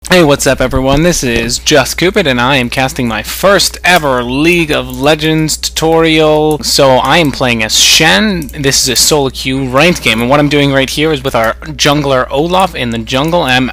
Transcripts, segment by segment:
Hey, what's up everyone? This is Just Cupid and I am casting my first ever League of Legends tutorial. So I am playing as Shen. This is a solo queue ranked game, and what I'm doing right here is with our jungler Olaf in the jungle. I'm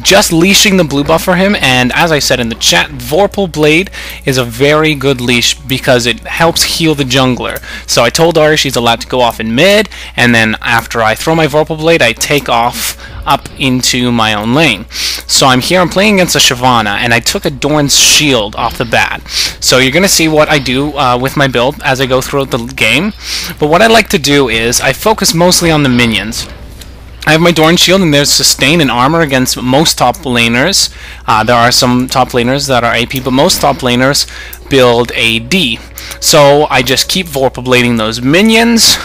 just leashing the blue buff for him, and as I said in the chat, Vorpal Blade is a very good leash because it helps heal the jungler. So I told Ari she's allowed to go off in mid, and then after I throw my Vorpal Blade, I take off up into my own lane. So I'm playing against a Shyvana, and I took a Doran's shield off the bat. So you're going to see what I do with my build as I go throughout the game. But what I like to do is I focus mostly on the minions. I have my Doran shield, and there's sustain and armor against most top laners. There are some top laners that are AP, but most top laners build AD. So I just keep Vorpal Blading those minions,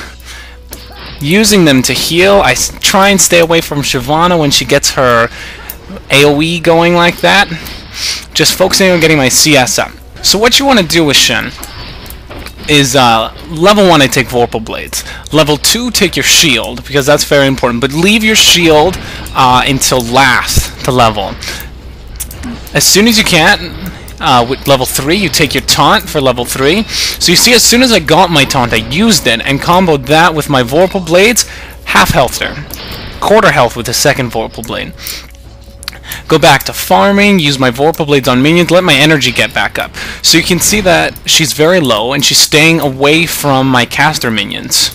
using them to heal. I try and stay away from Shyvana when she gets her AoE going like that. Just focusing on getting my CS up. So what you want to do with Shen is level 1 I take Vorpal Blades. Level 2 take your shield, because that's very important, but leave your shield until last to level. As soon as you can, with level 3 you take your taunt for level 3. So you see, as soon as I got my taunt I used it and comboed that with my Vorpal Blades. Half health there, quarter health with the second Vorpal Blade. Go back to farming, use my Vorpal Blades on minions, let my energy get back up. So you can see that she's very low and she's staying away from my caster minions,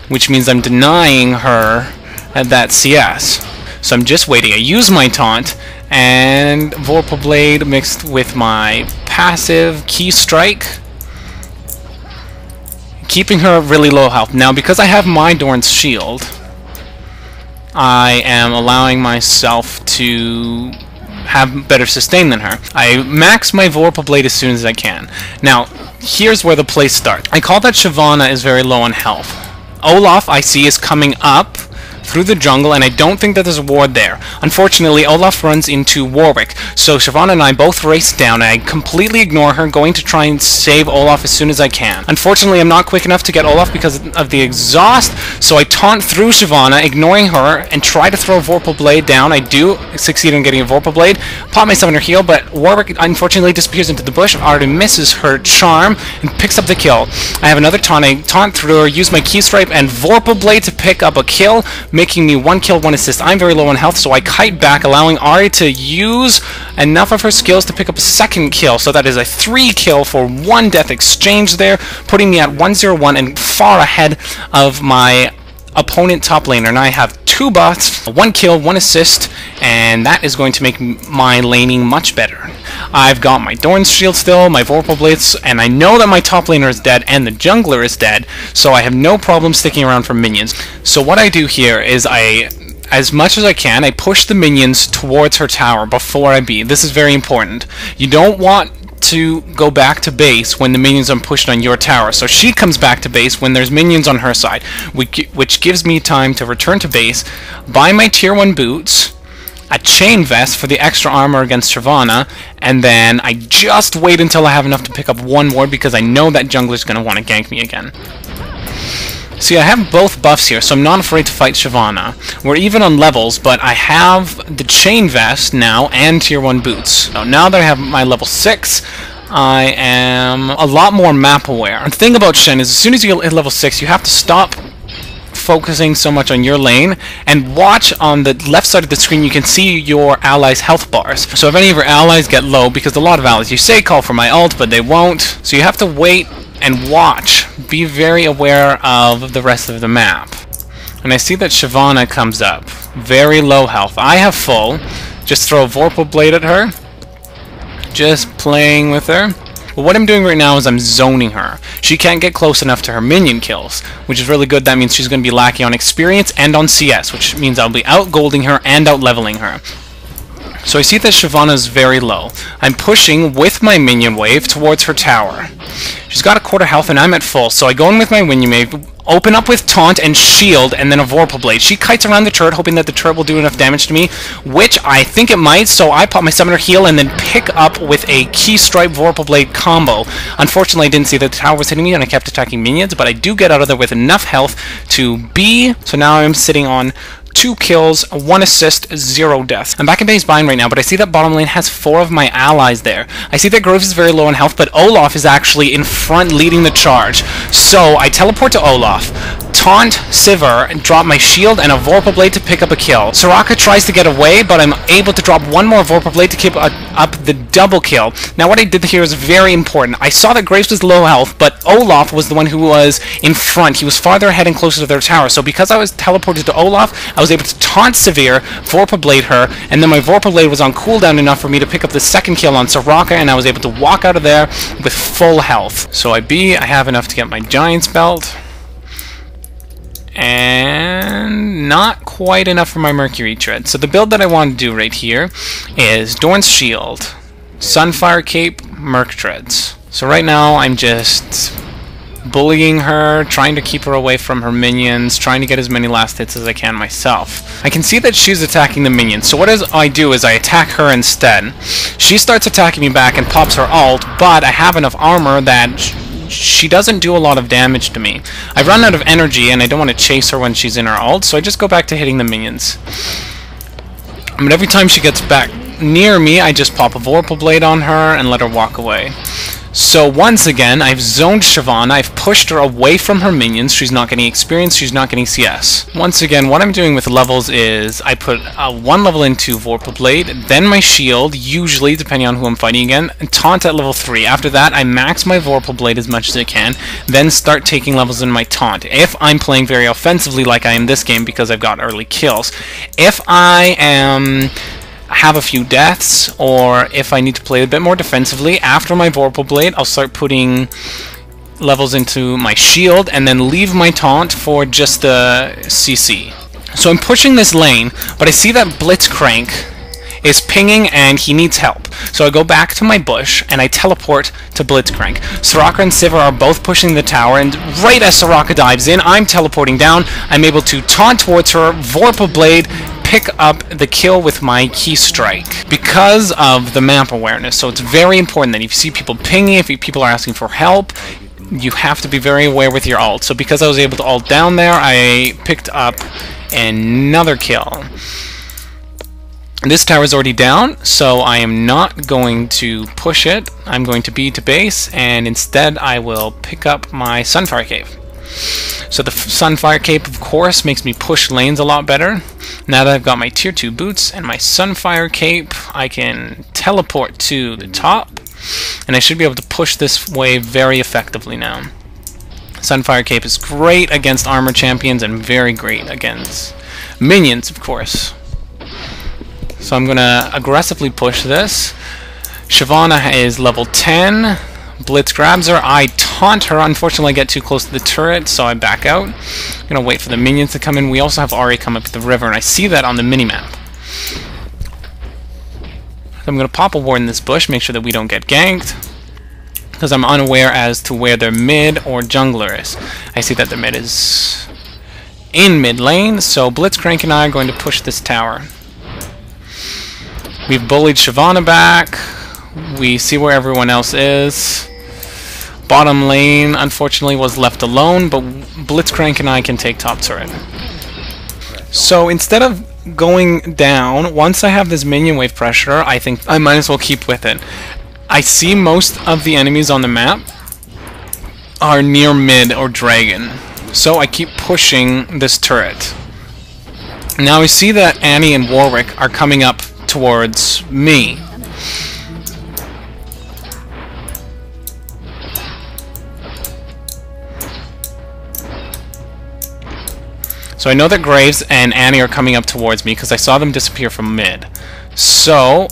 which means I'm denying her that CS. So I'm just waiting. I use my taunt and Vorpal Blade mixed with my passive Key Strike, keeping her really low health. Now because I have my Doran's shield, I am allowing myself to have better sustain than her. I max my Vorpal Blade as soon as I can. Now, here's where the play starts. I call that Shyvana is very low on health. Olaf, I see, is coming up through the jungle, and I don't think that there's a ward there. Unfortunately, Olaf runs into Warwick, so Shyvana and I both race down, and I completely ignore her, going to try and save Olaf as soon as I can. Unfortunately, I'm not quick enough to get Olaf because of the exhaust, so I taunt through Shyvana, ignoring her, and try to throw a Vorpal Blade down. I do succeed in getting a Vorpal Blade, pop myself in her heal, but Warwick unfortunately disappears into the bush. Already misses her charm and picks up the kill. I have another taunt. I taunt through her, use my Key Stripe and Vorpal Blade to pick up a kill, making me 1 kill, 1 assist. I'm very low on health, so I kite back, allowing Ari to use enough of her skills to pick up a second kill. So that is a 3 kill for 1 death exchange there, putting me at 1-0-1 and far ahead of my opponent top laner. And I have 2 buffs, 1 kill, 1 assist, and that is going to make my laning much better. I've got my Doran's shield still, my Vorpal Blades, and I know that my top laner is dead and the jungler is dead, so I have no problem sticking around for minions. So what I do here is as much as I can, I push the minions towards her tower before I beat. This is very important. You don't want to go back to base when the minions are pushed on your tower. So she comes back to base when there's minions on her side, which gives me time to return to base, buy my tier 1 boots, a chain vest for the extra armor against Shyvana, and then I just wait until I have enough to pick up 1 ward because I know that jungler's going to want to gank me again. See, I have both buffs here, so I'm not afraid to fight Shyvana. We're even on levels, but I have the chain vest now and tier 1 boots. So now that I have my level 6, I am a lot more map aware. The thing about Shen is as soon as you hit level 6, you have to stop focusing so much on your lane and watch on the left side of the screen. You can see your allies' health bars. So if any of your allies get low, because a lot of allies, you say call for my ult, but they won't, so you have to wait and watch. Be very aware of the rest of the map. And I see that Shyvana comes up, very low health. I have full. Just throw a Vorpal Blade at her, just playing with her. But what I'm doing right now is I'm zoning her. She can't get close enough to her minion kills, which is really good. That means she's going to be lacking on experience and on CS, which means I'll be out-golding her and out-leveling her. So I see that Shyvana is very low. I'm pushing with my minion wave towards her tower. She's got a quarter health and I'm at full, so I go in with my minion wave, open up with taunt and shield, and then a Vorpal Blade. She kites around the turret, hoping that the turret will do enough damage to me, which I think it might, so I pop my summoner heal and then pick up with a Key Stripe Vorpal Blade combo. Unfortunately, I didn't see that the tower was hitting me and I kept attacking minions, but I do get out of there with enough health to be, so now I'm sitting on 2 kills, 1 assist, 0 deaths. I'm back in base bind right now, but I see that bottom lane has 4 of my allies there. I see that Graves is very low in health, but Olaf is actually in front leading the charge. So I teleport to Olaf, taunt Sivir, and drop my shield and a Vorpal Blade to pick up a kill. Soraka tries to get away, but I'm able to drop 1 more Vorpal Blade to keep up the double kill. Now what I did here is very important. I saw that Graves was low health, but Olaf was the one who was in front. He was farther ahead and closer to their tower. So because I was teleported to Olaf, I was able to taunt Sivir, Vorpal Blade her, and then my Vorpal Blade was on cooldown enough for me to pick up the second kill on Soraka, and I was able to walk out of there with full health. So I have enough to get my Giant's Belt, and not quite enough for my Mercury Tread. So the build that I want to do right here is Doran's Shield, Sunfire Cape, Merc Treads. So right now I'm just bullying her, trying to keep her away from her minions, trying to get as many last hits as I can myself. I can see that she's attacking the minions, so what I do is I attack her instead. She starts attacking me back and pops her ult, but I have enough armor that she doesn't do a lot of damage to me. I run out of energy and I don't want to chase her when she's in her ult, so I just go back to hitting the minions. But every time she gets back near me, I just pop a Vorpal Blade on her and let her walk away. So once again, I've zoned Shyvana, I've pushed her away from her minions, she's not getting experience, she's not getting CS. Once again, what I'm doing with levels is I put 1 level into Vorpal Blade, then my shield, usually, depending on who I'm fighting again, and taunt at level 3. After that, I max my Vorpal Blade as much as I can, then start taking levels in my taunt, if I'm playing very offensively like I am this game because I've got early kills. If I have a few deaths, or if I need to play a bit more defensively, after my Vorpal Blade, I'll start putting levels into my shield and then leave my taunt for just the CC. So I'm pushing this lane, but I see that Blitzcrank is pinging and he needs help. So I go back to my bush and I teleport to Blitzcrank. Soraka and Sivir are both pushing the tower, and right as Soraka dives in, I'm teleporting down. I'm able to taunt towards her, Vorpal Blade, pick up the kill with my key strike because of the map awareness. So it's very important that if you see people pinging, if people are asking for help, you have to be very aware with your ult. So because I was able to ult down there, I picked up another kill. This tower is already down, so I am not going to push it. I'm going to be to base, and instead I will pick up my Sunfire Cape. So the Sunfire Cape, of course, makes me push lanes a lot better. Now that I've got my tier 2 boots and my Sunfire Cape, I can teleport to the top, and I should be able to push this wave very effectively now. Sunfire Cape is great against armor champions and very great against minions, of course. So I'm going to aggressively push this. Shyvana is level 10. Blitz grabs her. I taunt her. Unfortunately, I get too close to the turret, so I back out. I'm going to wait for the minions to come in. We also have Ahri come up the river, and I see that on the minimap. So I'm going to pop a ward in this bush, make sure that we don't get ganked, because I'm unaware as to where their mid or jungler is. I see that their mid is in mid lane, so Blitzcrank and I are going to push this tower. We've bullied Shyvana back. We see where everyone else is. Bottom lane, unfortunately, was left alone, but Blitzcrank and I can take top turret. So instead of going down, once I have this minion wave pressure, I think I might as well keep with it. I see most of the enemies on the map are near mid or dragon, so I keep pushing this turret. Now we see that Annie and Warwick are coming up towards me. So I know that Graves and Annie are coming up towards me because I saw them disappear from mid. So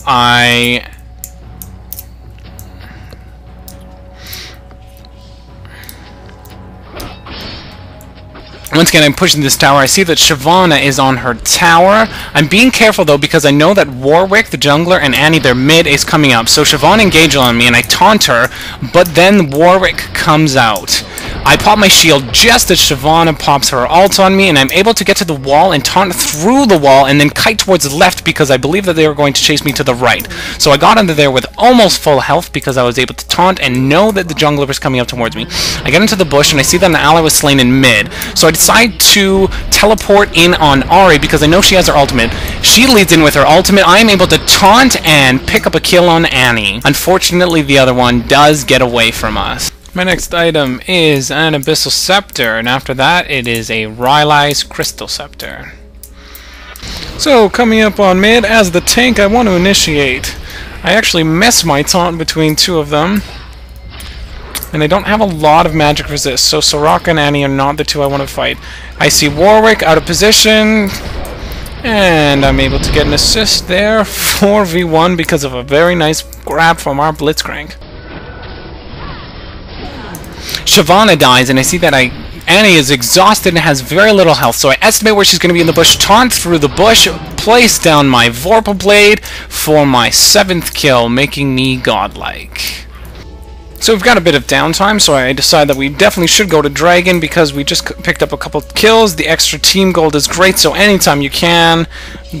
once again, I'm pushing this tower. I see that Shyvana is on her tower. I'm being careful, though, because I know that Warwick, the jungler, and Annie, their mid, is coming up. So Shyvana engages on me, and I taunt her, but then Warwick comes out. I pop my shield just as Shyvana pops her ult on me, and I'm able to get to the wall and taunt through the wall and then kite towards the left because I believe that they were going to chase me to the right. So I got under there with almost full health because I was able to taunt and know that the jungler was coming up towards me. I get into the bush and I see that an ally was slain in mid. So I decide to teleport in on Ahri because I know she has her ultimate. She leads in with her ultimate. I am able to taunt and pick up a kill on Annie. Unfortunately, the other one does get away from us. My next item is an Abyssal Scepter, and after that it is a Rylai's Crystal Scepter. So, coming up on mid, as the tank I want to initiate. I actually miss my taunt between two of them, and I don't have a lot of magic resist, so Soraka and Annie are not the two I want to fight. I see Warwick out of position, and I'm able to get an assist there, 4v1, because of a very nice grab from our Blitzcrank. Shyvana dies, and I see that Annie is exhausted and has very little health, so I estimate where she's going to be in the bush, taunt through the bush, place down my Vorpal Blade for my 7th kill, making me godlike. So we've got a bit of downtime, so I decide that we definitely should go to Dragon because we just picked up a couple kills. The extra team gold is great, so anytime you can,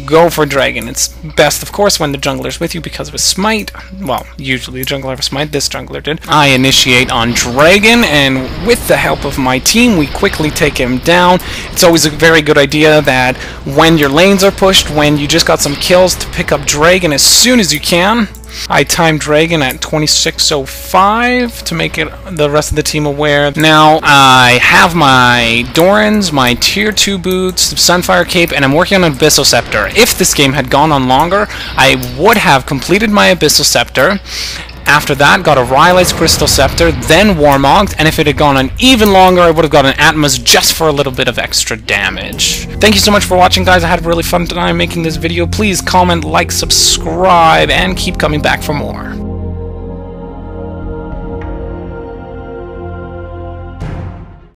go for Dragon. It's best, of course, when the jungler's with you because of a smite. Well, usually a jungler has a smite. This jungler did. I initiate on Dragon, and with the help of my team, we quickly take him down. It's always a very good idea that when your lanes are pushed, when you just got some kills, to pick up Dragon as soon as you can. I timed Dragon at 26:05 to make it the rest of the team aware. Now I have my Dorans, my tier 2 boots, Sunfire cape, and I'm working on an Abyssal Scepter. If this game had gone on longer, I would have completed my Abyssal Scepter. After that, got a Rylai's Crystal Scepter, then Warmogged, and if it had gone on even longer, I would have got an Atmos just for a little bit of extra damage. Thank you so much for watching, guys. I had a really fun time making this video. Please comment, like, subscribe, and keep coming back for more.